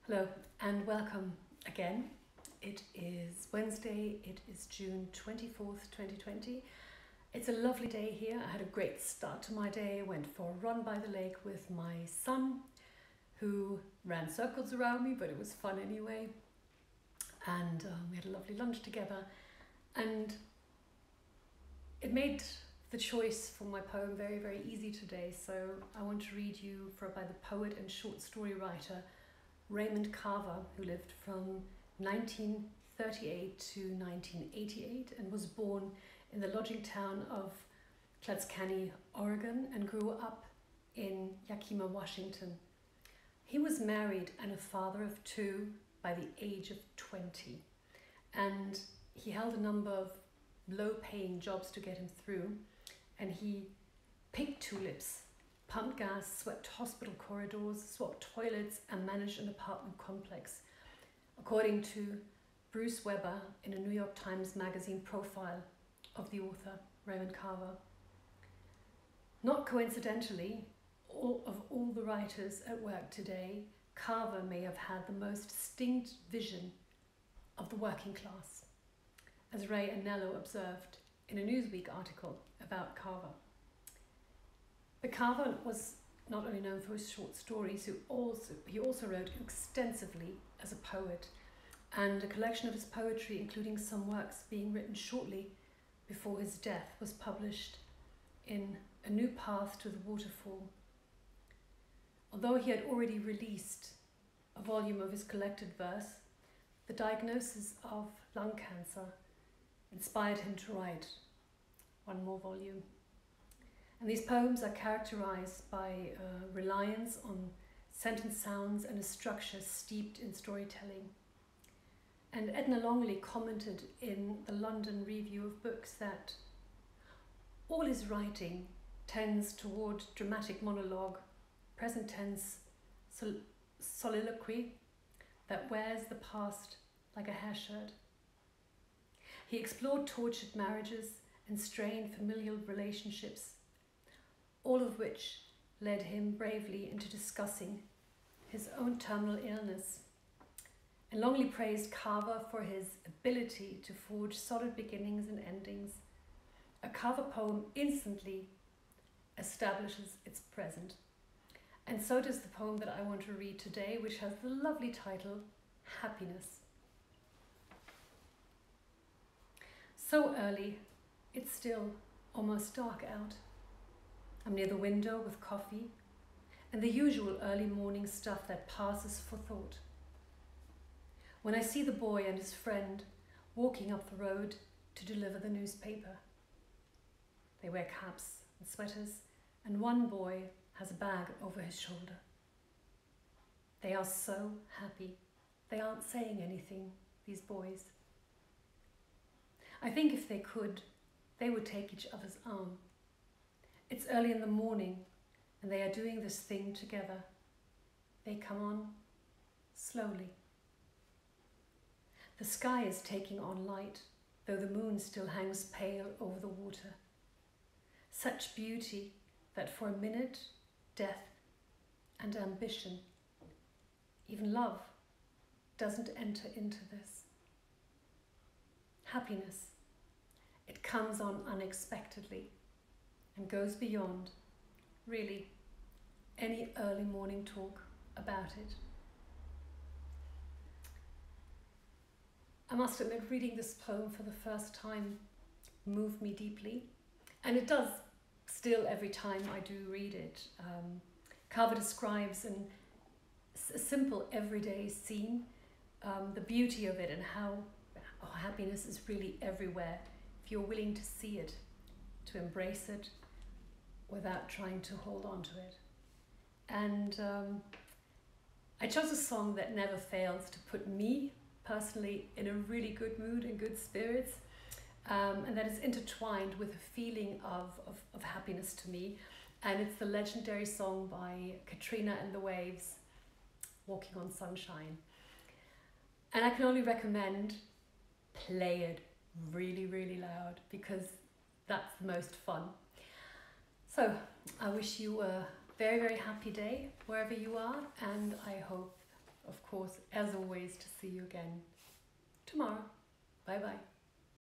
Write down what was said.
Hello and welcome again. It is Wednesday, it is June 24th, 2020. It's a lovely day here. I had a great start to my day. I went for a run by the lake with my son, who ran circles around me, but it was fun anyway. And we had a lovely lunch together. And it made the choice for my poem very, very easy today. So I want to read you by the poet and short story writer Raymond Carver, who lived from 1938 to 1988 and was born in the lodging town of Clatskanie, Oregon, and grew up in Yakima, Washington. He was married and a father of two by the age of 20, and he held a number of low-paying jobs to get him through, and he picked tulips, pumped gas, swept hospital corridors, swapped toilets, and managed an apartment complex, according to Bruce Weber in a New York Times Magazine profile of the author, Raymond Carver. Not coincidentally, of all the writers at work today, Carver may have had the most distinct vision of the working class, as Ray Anello observed in a Newsweek article about Carver. But Carver was not only known for his short stories, he also wrote extensively as a poet, and a collection of his poetry, including some works being written shortly before his death, was published in A New Path to the Waterfall. Although he had already released a volume of his collected verse, the diagnosis of lung cancer inspired him to write one more volume. And these poems are characterized by reliance on sentence sounds and a structure steeped in storytelling. And Edna Longley commented in the London Review of Books that all his writing tends toward dramatic monologue, present tense soliloquy that wears the past like a hair shirt. He explored tortured marriages and strained familial relationships, all of which led him bravely into discussing his own terminal illness. And Longley praised Carver for his ability to forge solid beginnings and endings. A Carver poem instantly establishes its present. And so does the poem that I want to read today, which has the lovely title, Happiness. So early, it's still almost dark out. I'm near the window with coffee and the usual early morning stuff that passes for thought. When I see the boy and his friend walking up the road to deliver the newspaper. They wear caps and sweaters, and one boy has a bag over his shoulder. They are so happy. They aren't saying anything, these boys. I think if they could, they would take each other's arm. It's early in the morning, and they are doing this thing together. They come on slowly. The sky is taking on light, though the moon still hangs pale over the water. Such beauty that for a minute, death and ambition, even love, doesn't enter into this. Happiness, it comes on unexpectedly and goes beyond, really, any early morning talk about it. I must admit, reading this poem for the first time moved me deeply, and it does still every time I do read it. Carver describes a simple everyday scene, the beauty of it and how happiness is really everywhere if you're willing to see it, to embrace it, without trying to hold on to it. And I chose a song that never fails to put me personally in a really good mood and good spirits, and that is intertwined with a feeling of happiness to me. And it's the legendary song by Katrina and the Waves, Walking on Sunshine. And I can only recommend play it really, really loud, because that's the most fun. So I wish you a very, very happy day wherever you are, and I hope of course, as always, to see you again tomorrow. Bye bye.